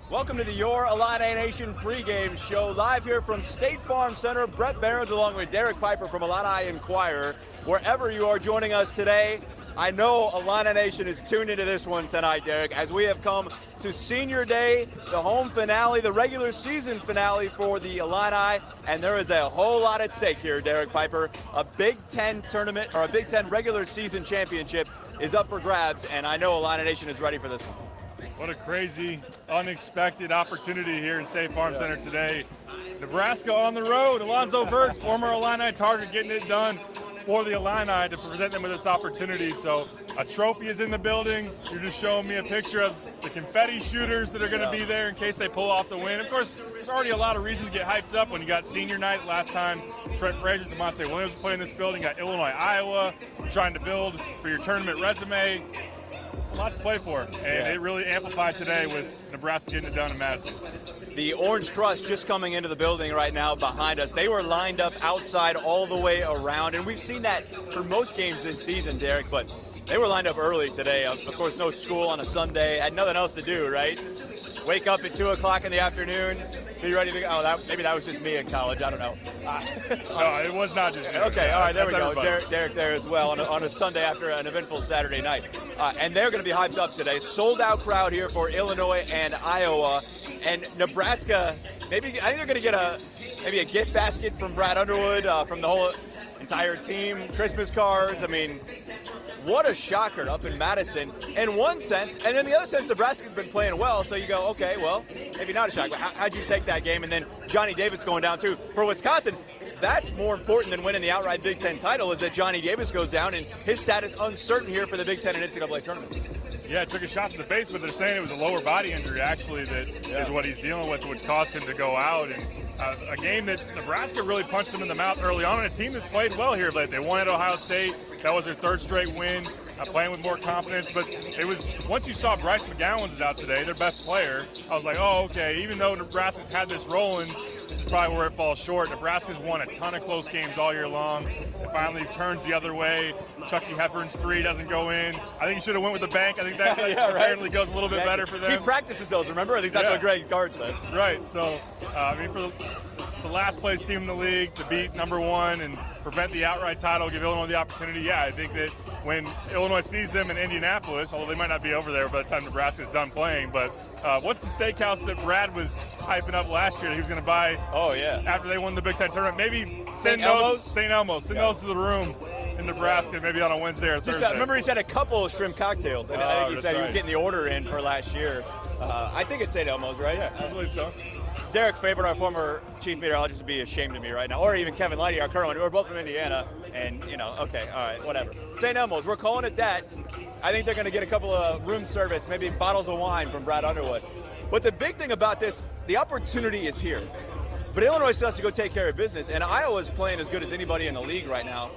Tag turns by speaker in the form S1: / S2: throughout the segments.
S1: Welcome to the Your Illini Nation pregame show, live here from State Farm Center. Bret Beherns along with Derek Piper from Illini Inquirer. Wherever you are joining us today, I know Illini Nation is tuned into this one tonight, Derek, as we have come to Senior Day, the home finale, the regular season finale for the Illini, and there is a whole lot at stake here, Derek Piper. A Big Ten tournament, or a Big Ten regular season championship is up for grabs, and I know Illini Nation is ready for this one.
S2: What a crazy, unexpected opportunity here in State Farm Center today. Nebraska on the road. Alonzo Burt, former Illini target, getting it done for the Illini to present them with this opportunity. So a trophy is in the building. You're just showing me a picture of the confetti shooters that are going to be there in case they pull off the win. Of course, there's already a lot of reason to get hyped up when you got senior night last time. Trent Frazier, DeMonte Williams playing in this building. Got Illinois, Iowa, trying to build for your tournament resume. A lot to play for, and it really amplified today with Nebraska getting it done in Madison.
S1: The Orange Crush just coming into the building right now behind us. They were lined up outside all the way around, and we've seen that for most games this season, Derek, but they were lined up early today. Of course, no school on a Sunday. Had nothing else to do, right? Wake up at 2 o'clock in the afternoon, be ready to go. Oh, maybe that was just me in college. I don't know.
S2: No, it was not just me.
S1: Okay, all right, there we go.
S2: Everybody.
S1: Derek there as well on a Sunday after an eventful Saturday night. And they're going to be hyped up today. Sold-out crowd here for Illinois and Iowa. And Nebraska, I think they're going to get maybe a gift basket from Brad Underwood, from the whole entire team, Christmas cards. I mean, what a shocker up in Madison in one sense. And in the other sense, Nebraska's been playing well, so you go, okay, well, maybe not a shock. But how'd you take that game? And then Johnny Davis going down, too. For Wisconsin, that's more important than winning the outright Big Ten title, is that Johnny Davis goes down, and his status uncertain here for the Big Ten and NCAA tournaments.
S2: Yeah, took a shot to the face, but they're saying it was a lower body injury, actually, that is what he's dealing with, which caused him to go out. And a game that Nebraska really punched him in the mouth early on, and a team that's played well here, but they won at Ohio State. That was their third straight win, playing with more confidence. But it was, once you saw Bryce McGowan was out today, their best player, I was like, oh, okay, even though Nebraska's had this rolling, this is probably where it falls short. Nebraska's won a ton of close games all year long. It finally turns the other way. Chucky Hepburn's three doesn't go in. I think he should have went with the bank. I think that apparently goes a little bit better for them.
S1: He practices those, remember? I think that's what Greg Gard said.
S2: Right, so, I mean, for the last place team in the league to beat number one and prevent the outright title, give Illinois the opportunity, I think that when Illinois sees them in Indianapolis, although they might not be over there by the time Nebraska's done playing, but what's the steakhouse that Brad was hyping up last year that he was going to buy after they won the Big Ten tournament? Maybe St. Elmo's. Send those to the room in Nebraska, maybe on a Wednesday or Thursday.
S1: I remember he said a couple of shrimp cocktails, and I think he said he was getting the order in for last year. I think it's St. Elmo's, right?
S2: Yeah, I believe so.
S1: Derek Faber, our former chief meteorologist, would be ashamed of me right now, or even Kevin Lighty, our current one. We're both from Indiana, and, okay, all right, whatever. St. Elmo's, we're calling it that. I think they're going to get a couple of room service, maybe bottles of wine from Brad Underwood. But the big thing about this, the opportunity is here. But Illinois still has to go take care of business, and Iowa's playing as good as anybody in the league right now.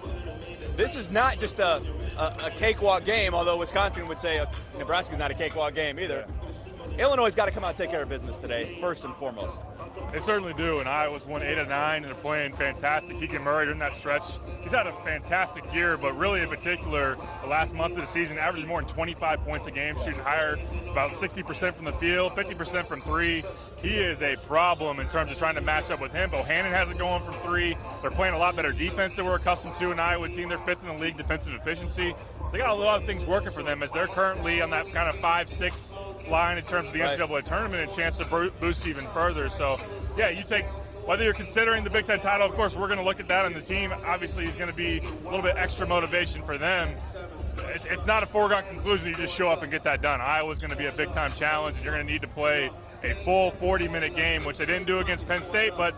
S1: This is not just a cakewalk game, although Wisconsin would say Nebraska's not a cakewalk game either. Illinois has got to come out and take care of business today, first and foremost.
S2: They certainly do, and Iowa's won 8 of 9, and they're playing fantastic. Keegan Murray during that stretch, he's had a fantastic year, but really in particular, the last month of the season, averaging more than 25 points a game, shooting higher, about 60% from the field, 50% from three. He is a problem in terms of trying to match up with him. Bohannon has it going from three. They're playing a lot better defense than we're accustomed to in Iowa team. They're 5th in the league defensive efficiency. So they got a lot of things working for them as they're currently on that kind of 5-6 line in terms of the NCAA tournament and a chance to boost even further. So, yeah, you take, whether you're considering the Big Ten title, of course, we're going to look at that, and the team obviously is going to be a little bit extra motivation for them. It's not a foregone conclusion you just show up and get that done. Iowa's going to be a big-time challenge, and you're going to need to play a full 40-minute game, which they didn't do against Penn State, but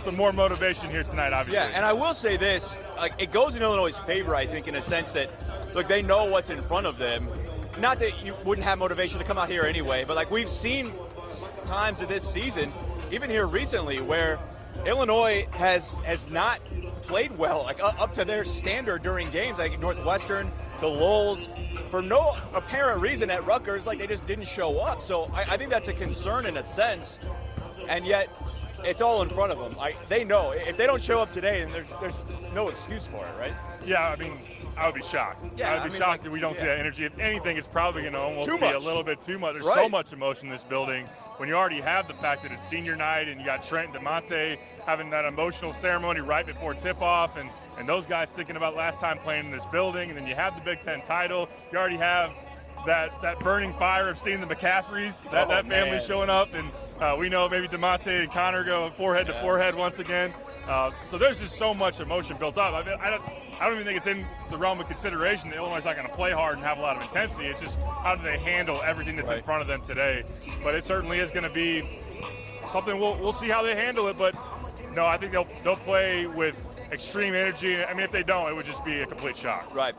S2: some more motivation here tonight, obviously.
S1: Yeah, and I will say this, it goes in Illinois' favor, I think, in a sense that, look, they know what's in front of them. Not that you wouldn't have motivation to come out here anyway, but we've seen times of this season, even here recently, where Illinois has not played well, up to their standard during games, like Northwestern, the Lulls, for no apparent reason at Rutgers, they just didn't show up. So I think that's a concern in a sense, and yet it's all in front of them. They know if they don't show up today, then there's no excuse for it, right?
S2: Yeah, I mean, I would be shocked.
S1: Yeah,
S2: I would be shocked that we don't see that energy. If anything, it's probably going to almost be a little bit too much. There's so much emotion in this building. When you already have the fact that it's senior night and you got Trent and DeMonte having that emotional ceremony right before tip-off, and those guys thinking about last time playing in this building, and then you have the Big Ten title. You already have that burning fire of seeing the McCaffreys, that family showing up, and we know maybe DeMonte and Connor go forehead to forehead once again. So there's just so much emotion built up. I mean, I don't even think it's in the realm of consideration that Illinois is not going to play hard and have a lot of intensity. It's just how do they handle everything that's in front of them today. But it certainly is going to be something we'll see how they handle it. But no, I think they'll play with extreme energy. I mean, if they don't, it would just be a complete shock.
S1: Right.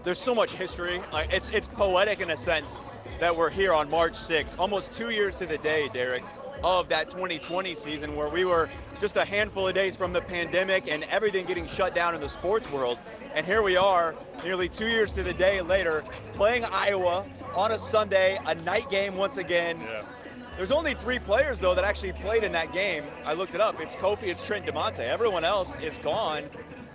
S1: There's so much history. It's poetic in a sense that we're here on March 6th, almost 2 years to the day, Derek, of that 2020 season where we were just a handful of days from the pandemic and everything getting shut down in the sports world. And here we are, nearly 2 years to the day later, playing Iowa on a Sunday, a night game once again.
S2: Yeah.
S1: There's only 3 players, though, that actually played in that game. I looked it up. It's Kofi, it's Trent, DeMonte. Everyone else is gone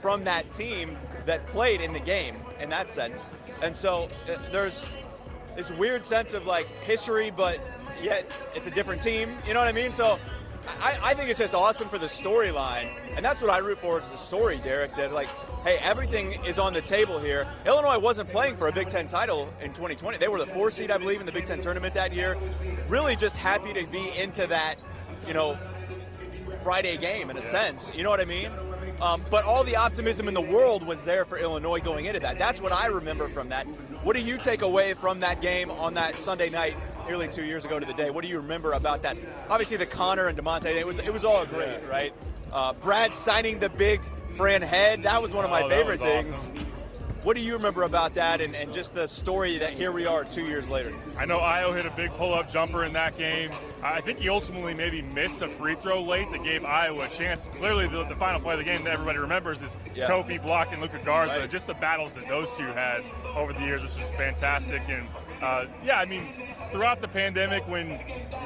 S1: from that team that played in the game in that sense. And so there's this weird sense of like history, but yet it's a different team. You know what I mean? So I think it's just awesome for the storyline. And that's what I root for, is the story, Derek, that like, hey, everything is on the table here. Illinois wasn't playing for a Big Ten title in 2020. They were the 4 seed, I believe, in the Big Ten tournament that year. Really just happy to be into that, Friday game in a sense. You know what I mean? But all the optimism in the world was there for Illinois going into that. That's what I remember from that. What do you take away from that game on that Sunday night, nearly 2 years ago to the day? What do you remember about that? Obviously, the Connor and DeMonte, it was all great, right? Brad signing the big Fran head, that was one of my favorite things.
S2: Awesome.
S1: What do you remember about that and just the story that here we are 2 years later?
S2: I know Io hit a big pull-up jumper in that game. I think he ultimately maybe missed a free throw late that gave Iowa a chance. Clearly, the final play of the game that everybody remembers is Kofi blocking Luka Garza. Right. Just the battles that those two had over the years, this was fantastic. And, I mean, throughout the pandemic, when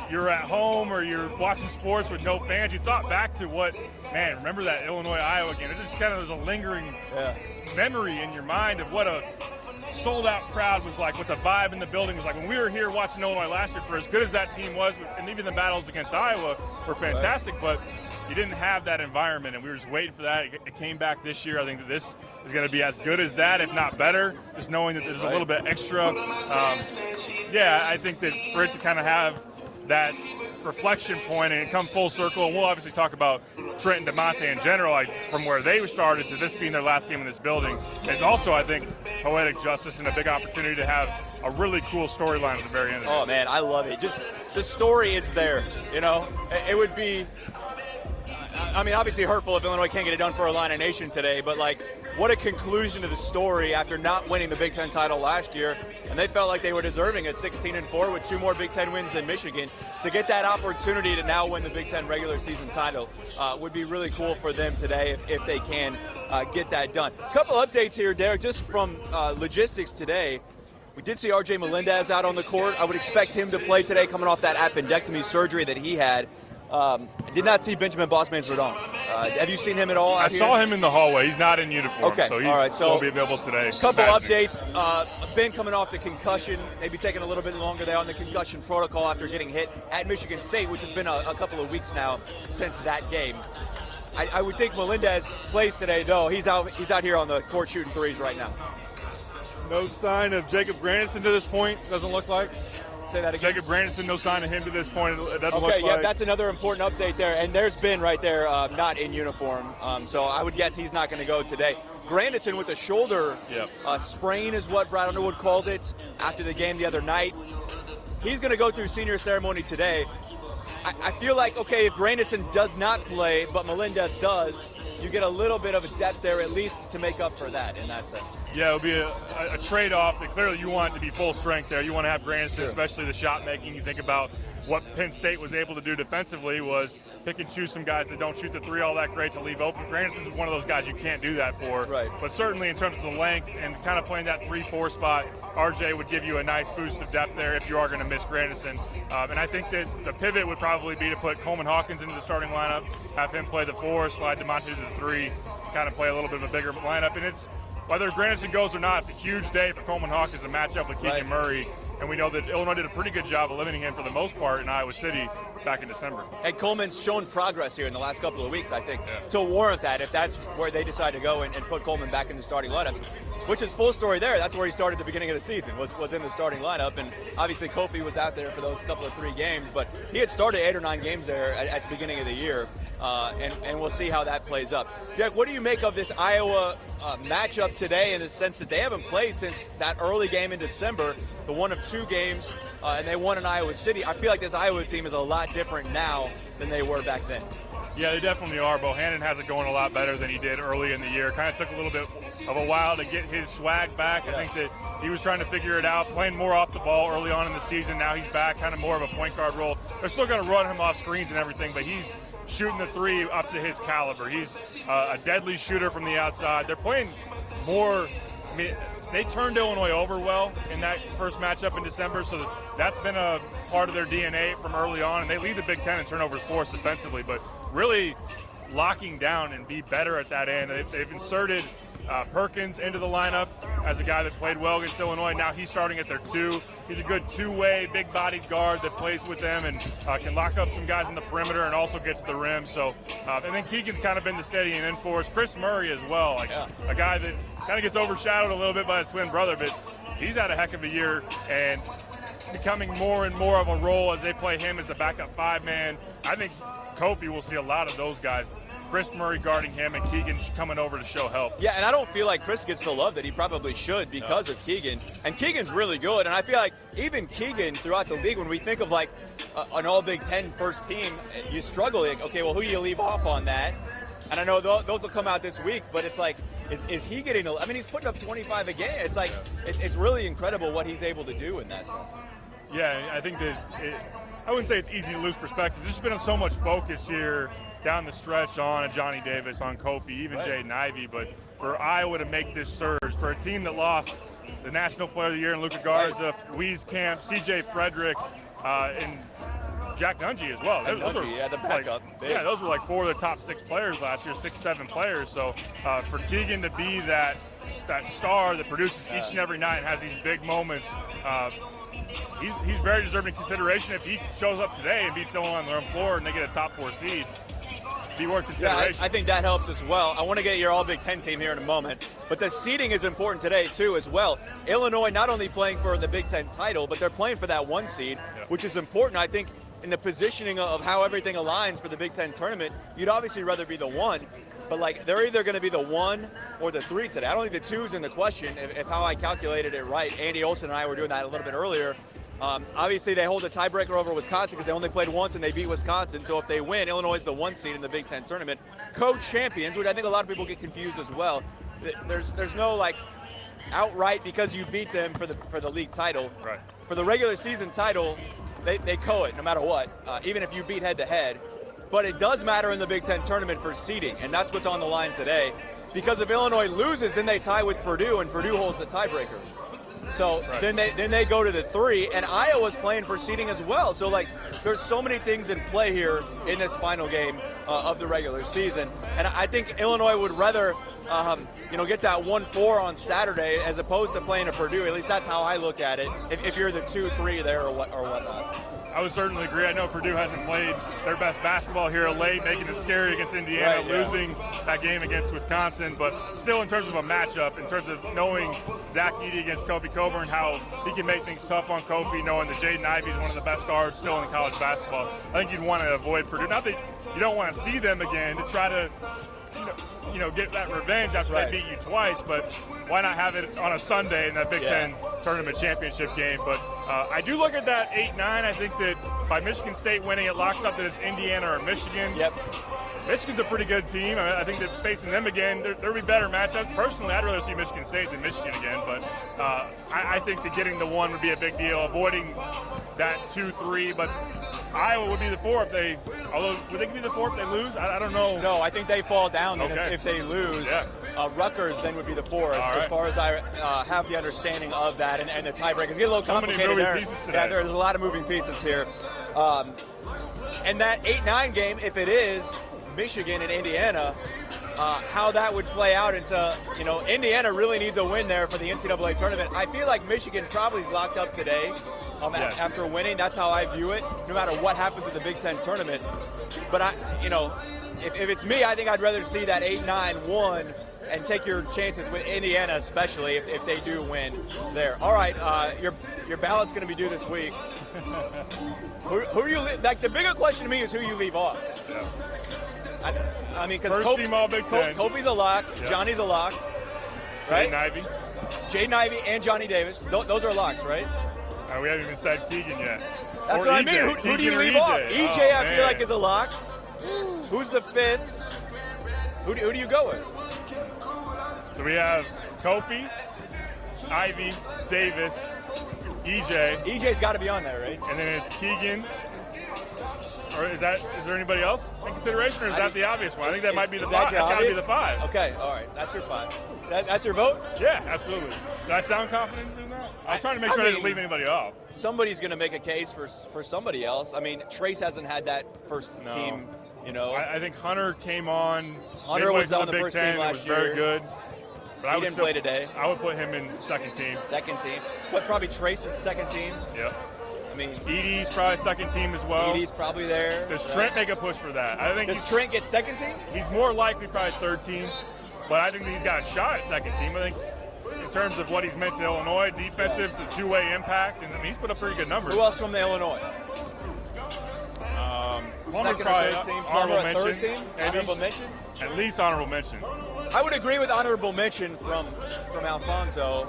S2: you're at home or you're watching sports with no fans, you thought back to remember that Illinois-Iowa game. It just kind of was a lingering memory in your mind of what a sold-out crowd was like, what the vibe in the building was like. When we were here watching Illinois last year, for as good as that team was, and even the battles against Iowa were fantastic, but you didn't have that environment, and we were just waiting for that. It came back this year. I think that this is going to be as good as that, if not better, just knowing that there's a little bit extra. I think that for it to kind of have that reflection point and come full circle, and we'll obviously talk about Trent and DeMonte in general, like from where they started to this being their last game in this building, is also, I think, poetic justice and a big opportunity to have a really cool storyline at the very end of it.
S1: Oh, man, I love it. Just the story is there, It would be, obviously hurtful if Illinois can't get it done for Illini Nation today, but, what a conclusion to the story after not winning the Big Ten title last year. And they felt like they were deserving at 16-4 with 2 more Big Ten wins than Michigan. To get that opportunity to now win the Big Ten regular season title would be really cool for them today if they can get that done. A couple updates here, Derek, just from logistics today. We did see R.J. Melendez out on the court. I would expect him to play today coming off that appendectomy surgery that he had. I did not see Benjamin Bossman-Verdon. Have you seen him at all?
S2: I saw him in the hallway. He's not in uniform, so he won't be available today.
S1: Couple updates. Ben coming off the concussion, maybe taking a little bit longer there on the concussion protocol after getting hit at Michigan State, which has been a couple of weeks now since that game. I would think Melendez plays today, though. He's out here on the court shooting threes right now.
S2: No sign of Jacob Grandison to this point, doesn't look like.
S1: Say that again.
S2: Jacob Grandison, no sign of him to this point. It doesn't look like.
S1: That's another important update there. And there's Ben right there, not in uniform. So I would guess he's not going to go today. Grandison with a shoulder sprain is what Brad Underwood called it after the game the other night. He's going to go through senior ceremony today. I feel like, if Grandison does not play, but Melendez does, you get a little bit of a depth there at least to make up for that in that sense.
S2: Yeah, it'll be a trade-off. Clearly you want it to be full strength there. You want to have Grandison, especially the shot making. You think about what Penn State was able to do defensively was pick and choose some guys that don't shoot the three all that great to leave open. Grandison is one of those guys you can't do that for.
S1: Right.
S2: But certainly in terms of the length and kind of playing that 3-4 spot, RJ would give you a nice boost of depth there if you are going to miss Grandison. And I think that the pivot would probably be to put Coleman Hawkins into the starting lineup, have him play the 4, slide DeMonte to the 3, kind of play a little bit of a bigger lineup. And whether Granderson goes or not, it's a huge day for Coleman Hawkins to match up with Keegan Murray. And we know that Illinois did a pretty good job of limiting him for the most part in Iowa City back in December.
S1: And Coleman's shown progress here in the last couple of weeks, I think, to warrant that if that's where they decide to go and put Coleman back in the starting lineup. Which is full story there. That's where he started at the beginning of the season, was in the starting lineup. And obviously Kofi was out there for those couple of 3 games, but he had started 8 or 9 games there at the beginning of the year. And we'll see how that plays up. Jack, what do you make of this Iowa matchup today in the sense that they haven't played since that early game in December, the one of 2 games, and they won in Iowa City? I feel like this Iowa team is a lot different now than they were back then.
S2: Yeah, they definitely are. Bohannon has it going a lot better than he did early in the year. Kind of took a little bit of a while to get his swag back. I think that he was trying to figure it out, playing more off the ball early on in the season. Now he's back, kind of more of a point guard role. They're still going to run him off screens and everything, but he's shooting the 3 up to his caliber. He's a deadly shooter from the outside. They're playing more. They turned Illinois over well in that first matchup in December, so that's been a part of their DNA from early on, and they lead the Big Ten in turnovers forced defensively, but really locking down and be better at that end. They've inserted Perkins into the lineup as a guy that played well against Illinois. Now he's starting at their 2. He's a good 2-way, big-bodied guard that plays with them and can lock up some guys in the perimeter and also get to the rim. So, and then Keegan's kind of been the steadying in for us. Chris Murray as well, a guy that kind of gets overshadowed a little bit by his twin brother, but he's had a heck of a year and becoming more and more of a role as they play him as the backup 5-man. I think Kofi will see a lot of those guys. Chris Murray guarding him and Keegan coming over to show help.
S1: Yeah, and I don't feel like Chris gets the love that he probably should because of Keegan. And Keegan's really good, and I feel like even Keegan throughout the league, when we think of like an all Big Ten first team, you struggle, like, okay, well, who do you leave off on that? And I know those will come out this week, but it's like, is he getting I mean, he's putting up 25 a game. It's like, it's really incredible what he's able to do in that sense.
S2: Yeah, I think that I wouldn't say it's easy to lose perspective. There's been so much focus here down the stretch on Johnny Davis, on Kofi, even Jaden Ivey, but for Iowa to make this surge, for a team that lost the National Player of the Year in Luka Garza, Wieskamp, C.J. Frederick, and Jack Nungy as well.
S1: Those the backup.
S2: Those were like 4 of the top 6 players last year, 6, 7 players. So for Keegan to be that star that produces each and every night and has these big moments, he's very deserving of consideration. If he shows up today and beats Illinois on their own floor and they get a top 4 seed, be worth consideration.
S1: Yeah, I think that helps as well. I want to get your all Big Ten team here in a moment, but the seeding is important today too as well. Illinois not only playing for the Big Ten title, but they're playing for that 1 seed, which is important. I think in the positioning of how everything aligns for the Big Ten tournament, you'd obviously rather be the 1, but like they're either going to be the 1 or the 3 today. I don't think the 2 is in the question if how I calculated it right. Andy Olson and I were doing that a little bit earlier. Obviously, they hold a tiebreaker over Wisconsin because they only played once and they beat Wisconsin. So if they win, Illinois is the 1 seed in the Big Ten tournament. Co-champions, which I think a lot of people get confused as well. There's no like outright because you beat them for the league title.
S2: Right.
S1: For the regular season title, they co-it no matter what, even if you beat head-to-head. But it does matter in the Big Ten tournament for seeding, and that's what's on the line today. Because if Illinois loses, then they tie with Purdue, and Purdue holds the tiebreaker. So then they go to the 3, and Iowa's playing for seeding as well. So like, there's so many things in play here in this final game of the regular season, and I think Illinois would rather, get that 1-4 on Saturday as opposed to playing a Purdue. At least that's how I look at it. If you're the 2-3 there or whatnot.
S2: I would certainly agree. I know Purdue hasn't played their best basketball here late, making it scary against Indiana, losing that game against Wisconsin. But still, in terms of a matchup, in terms of knowing Zach Edey against Kofi Coburn, how he can make things tough on Kofi, knowing that Jaden Ivey is one of the best guards still in college basketball, I think you'd want to avoid Purdue. Not that you don't want to see them again to try to get that revenge after they beat you twice, but why not have it on a Sunday in that Big Ten tournament championship game? But I do look at that 8-9. I think that by Michigan State winning, it locks up that it's Indiana or Michigan.
S1: Yep.
S2: Michigan's a pretty good team. I think that facing them again, there'll be better matchups. Personally, I'd rather see Michigan State than Michigan again, but I think that getting the 1 would be a big deal, avoiding that 2-3, but Iowa would be the 4 if they, although would they be the 4 if they lose? I don't know.
S1: No, I think they fall down if they lose.
S2: Yeah.
S1: Rutgers then would be the 4 as far as I have the understanding of that, and the tiebreakers get a little complicated there. Yeah, there's a lot of moving pieces here. And that 8-9 game, if it is Michigan and Indiana, how that would play out into, Indiana really needs a win there for the NCAA tournament. I feel like Michigan probably is locked up today after winning. That's how I view it, no matter what happens in the Big Ten tournament. But, if it's me, I think I'd rather see that 8-9-1 and take your chances with Indiana, especially if they do win there. All right, your ballot's going to be due this week. who do you leave? Like, the bigger question to me is who you leave off.
S2: Yeah.
S1: I mean, because
S2: team all Big Ten.
S1: Kofi's a lock, Johnny's a lock, right? Jaden Ivey and Johnny Davis. Those are locks, right?
S2: We haven't even said Keegan yet.
S1: That's what I mean. Who do you leave off? EJ, I feel like, is a lock. Who's the fifth? Who do you go with?
S2: So we have Kofi, Ivy, Davis, EJ.
S1: EJ's got to be on there, right?
S2: And then it's Keegan. Or is there anybody else in consideration, or is that the obvious one? I think that might be the five. That's got to be the five.
S1: Okay, all right. That's your five. That's your vote?
S2: Yeah, absolutely. Did I sound confident in doing that? I was trying to make sure I didn't leave anybody off.
S1: Somebody's going to make a case for somebody else. I mean, Trace hasn't had that first team,
S2: I think Hunter came on.
S1: Hunter was on the first team last
S2: was
S1: year.
S2: Very good. But
S1: he didn't play today.
S2: I would put him in second team.
S1: Second team. Put probably Trace as second team.
S2: Yep.
S1: I mean,
S2: Edie's probably second team as well.
S1: Edie's probably there.
S2: Does Trent make a push for that? I think.
S1: Does Trent get second team?
S2: He's more likely probably third team, but I think he's got a shot at second team. I think in terms of what he's meant to Illinois, defensive, the two-way impact, and he's put up pretty good numbers.
S1: Who else from Illinois?
S2: Second
S1: or third team?
S2: Honorable mention.
S1: Third team? Honorable mention?
S2: At least honorable mention.
S1: I would agree with honorable mention from Alfonso.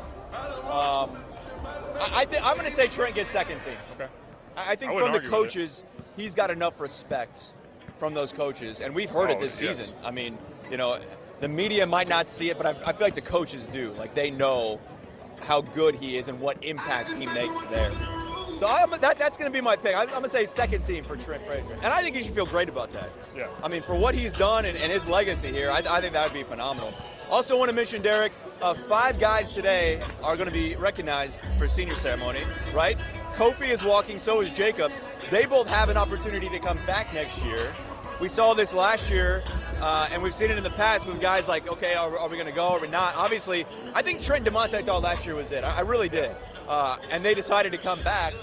S1: I'm going to say Trent gets second team.
S2: Okay.
S1: I think from the coaches, he's got enough respect from those coaches, and we've heard it this season. I mean, the media might not see it, but I feel like the coaches do. Like, they know how good he is and what impact he makes there. So that's going to be my pick. I'm going to say second team for Trent Frazier. And I think he should feel great about that.
S2: Yeah.
S1: I mean, for what he's done and his legacy here, I think that would be phenomenal. Also want to mention, Derek, 5 guys today are going to be recognized for senior ceremony, right? Kofi is walking, so is Jacob. They both have an opportunity to come back next year. We saw this last year, and we've seen it in the past with guys like, okay, are we going to go or are we not? Obviously, I think Trent DeMonte thought last year was it. I really did. And they decided to come back.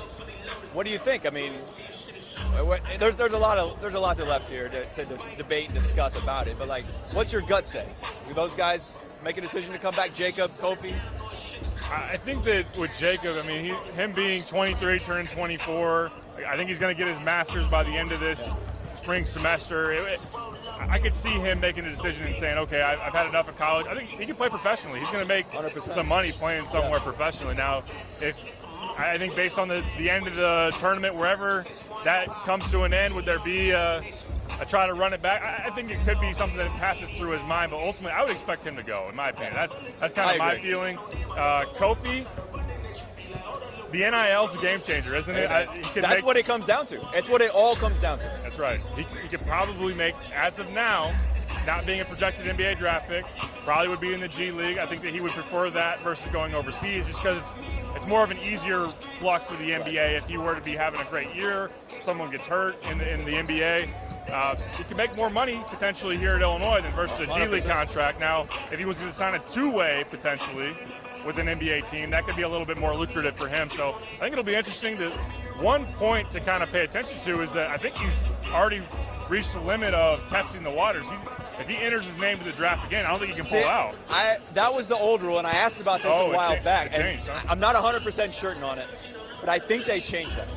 S1: What do you think? I mean, there's a lot left here to debate and discuss about it. But, like, what's your gut say? Do those guys make a decision to come back? Jacob, Kofi?
S2: I think that with Jacob, I mean, him being 23, turning 24, I think he's going to get his master's by the end of this spring semester. I could see him making a decision and saying, okay, I've had enough of college. I think he can play professionally. He's going to make 100%. Some money playing somewhere professionally. Now, I think based on the end of the tournament, wherever that comes to an end, would there be a try to run it back? I think it could be something that passes through his mind, but ultimately I would expect him to go, in my opinion. That's kind of my feeling. Kofi, the NIL is the game changer, isn't it?
S1: That's what it comes down to. It's what it all comes down to.
S2: That's right. He could probably make, as of now, not being a projected NBA draft pick, probably would be in the G League. I think that he would prefer that versus going overseas, just because it's more of an easier luck for the NBA if he were to be having a great year, someone gets hurt in the NBA. He can make more money potentially here at Illinois than versus a G 100%. League contract. Now, if he was going to sign a two-way potentially with an NBA team, that could be a little bit more lucrative for him. So I think it'll be interesting. One point to kind of pay attention to is that I think he's already reached the limit of testing the waters. If he enters his name to the draft again, I don't think he can pull out.
S1: That was the old rule, and I asked about this a while back.
S2: Changed, huh?
S1: I'm not 100% certain on it, but I think they changed that.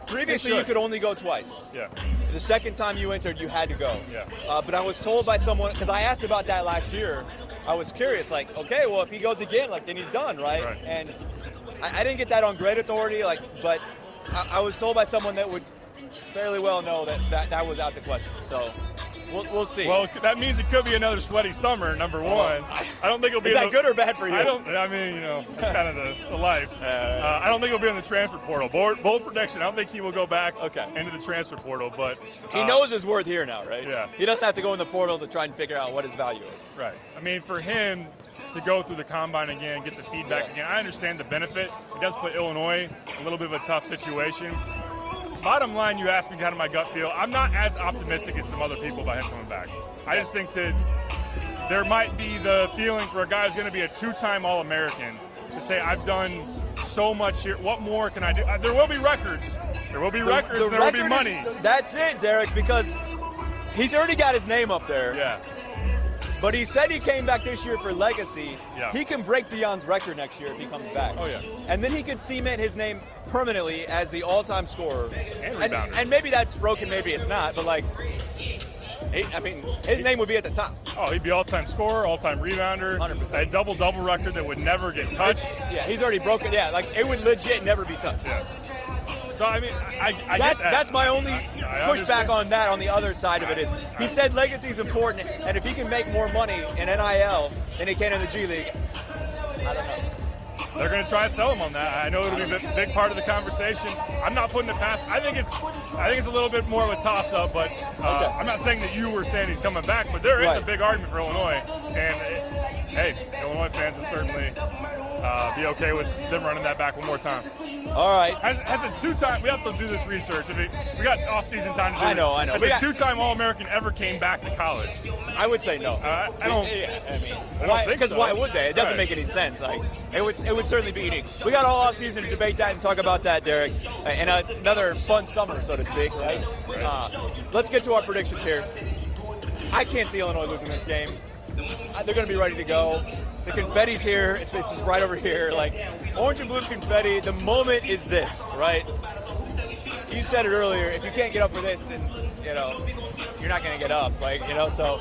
S1: Previously, you could only go twice.
S2: Yeah.
S1: The second time you entered, you had to go.
S2: Yeah.
S1: But I was told by someone, because I asked about that last year, I was curious, like, okay, well, if he goes again, like, then he's done, right? And I didn't get that on great authority, but I was told by someone that would fairly well know that was out the question. So we'll see.
S2: Well, that means it could be another sweaty summer, number one. I don't think it'll be.
S1: Is that good or bad for you?
S2: I mean, it's kind of the life. I don't think he'll be in the transfer portal. Bold prediction. I don't think he will go back into the transfer portal, but
S1: he knows his worth here now, right?
S2: Yeah.
S1: He doesn't have to go in the portal to try and figure out what his value is.
S2: Right. I mean, for him to go through the combine again, get the feedback again, I understand the benefit. It does put Illinois in a little bit of a tough situation. Bottom line, you asked me kind of my gut feel. I'm not as optimistic as some other people about him coming back. I just think that there might be the feeling for a guy who's going to be a 2-time All-American to say, I've done so much here. What more can I do? There will be records. There will be records. There will be money.
S1: That's it, Derek, because he's already got his name up there.
S2: Yeah.
S1: But he said he came back this year for legacy.
S2: Yeah.
S1: He can break Deion's record next year if he comes back.
S2: Oh, yeah.
S1: And then he could cement his name permanently as the all-time scorer.
S2: And rebounder.
S1: And maybe that's broken, maybe it's not, but like, his name would be at the top.
S2: Oh, he'd be all-time scorer, all-time rebounder,
S1: 100%.
S2: a double-double record that would never get touched.
S1: Yeah, he's already broken. Yeah, like it would legit never be touched.
S2: Yeah. So, I mean, I get that.
S1: That's my only
S2: I
S1: pushback
S2: understand.
S1: on that. On the other side of it is, he said legacy is important, and if he can make more money in NIL than he can in the G League, I don't know.
S2: They're going to try to sell him on that. I know it'll be a big part of the conversation. I'm not putting it past. I think it's a little bit more of a toss-up, but I'm not saying that you were saying he's coming back, but there is a big argument for Illinois. And hey, Illinois fans will certainly be okay with them running that back one more time.
S1: All right.
S2: As a 2-time, we have to do this research. We got off-season time to do
S1: I know.
S2: Has a 2-time All-American ever came back to college?
S1: I would say no.
S2: I don't.
S1: Yeah, I mean,
S2: I
S1: why?
S2: don't think
S1: Because
S2: so.
S1: why would they? It doesn't
S2: Right.
S1: make any sense. Like, it would certainly be unique. We got all off season to debate that and talk about that, Derek, and another fun summer, so to speak, right? Let's get to our predictions here. I can't see Illinois losing this game. They're going to be ready to go. The confetti's here. It's just right over here. Like, orange and blue confetti. The moment is this, right? You said it earlier. If you can't get up for this, then, you're not going to get up. Like, so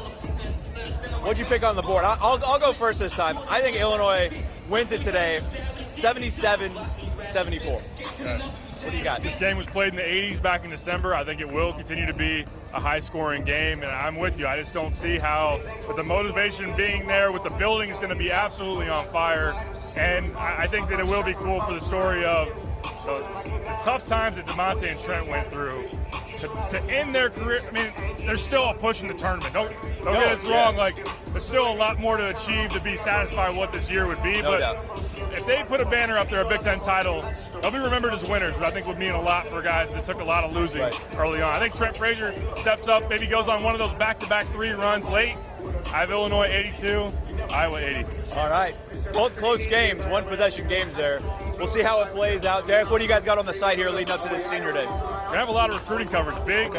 S1: what'd you pick on the board? I'll go first this time. I think Illinois wins it today, 77-74.
S2: Yeah.
S1: What do you got?
S2: This game was played in the 80s back in December. I think it will continue to be a high-scoring game, and I'm with you. I just don't see how, with the motivation being there, with the building is going to be absolutely on fire, and I think that it will be cool for the story of the tough times that DeMonte and Trent went through to end their career. I mean, there's still a push in the tournament. Don't get us wrong. Like, there's still a lot more to achieve to be satisfied with what this year would be. But if they put a banner up there, a Big Ten title, they'll be remembered as winners, but I think would mean a lot for guys that took a lot of losing early on. I think Trent Frazier steps up, maybe goes on one of those back-to-back 3 runs late. I have Illinois 82, Iowa 80.
S1: All right. Both close games, one-possession games there. We'll see how it plays out. Derek, what do you guys got on the site here leading up to this senior day?
S2: We have a lot of recruiting coverage. Big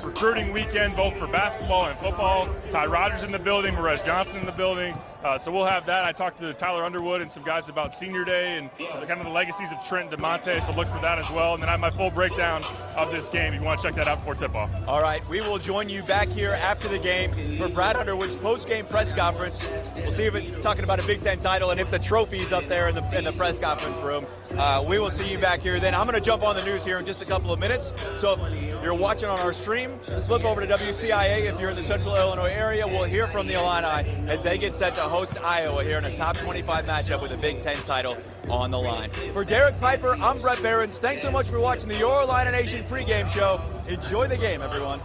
S2: recruiting weekend, both for basketball and football. Ty Rogers in the building, Marez Johnson in the building. So we'll have that. I talked to Tyler Underwood and some guys about senior day and kind of the legacies of Trent and DeMonte, so look for that as well. And then I have my full breakdown of this game if you want to check that out before tip-off.
S1: All right. We will join you back here after the game for Brad Underwood's post-game press conference. We'll see if it's talking about a Big Ten title and if the trophy's up there in the press conference room. We will see you back here then. I'm going to jump on the news here in just a couple of minutes. So if you're watching on our stream, flip over to WCIA. If you're in the Central Illinois area, we'll hear from the Illini as they get set to host Iowa here in a top 25 matchup with a Big Ten title on the line. For Derek Piper, I'm Bret Beherns. Thanks so much for watching the Your Illini Nation pregame show. Enjoy the game, everyone.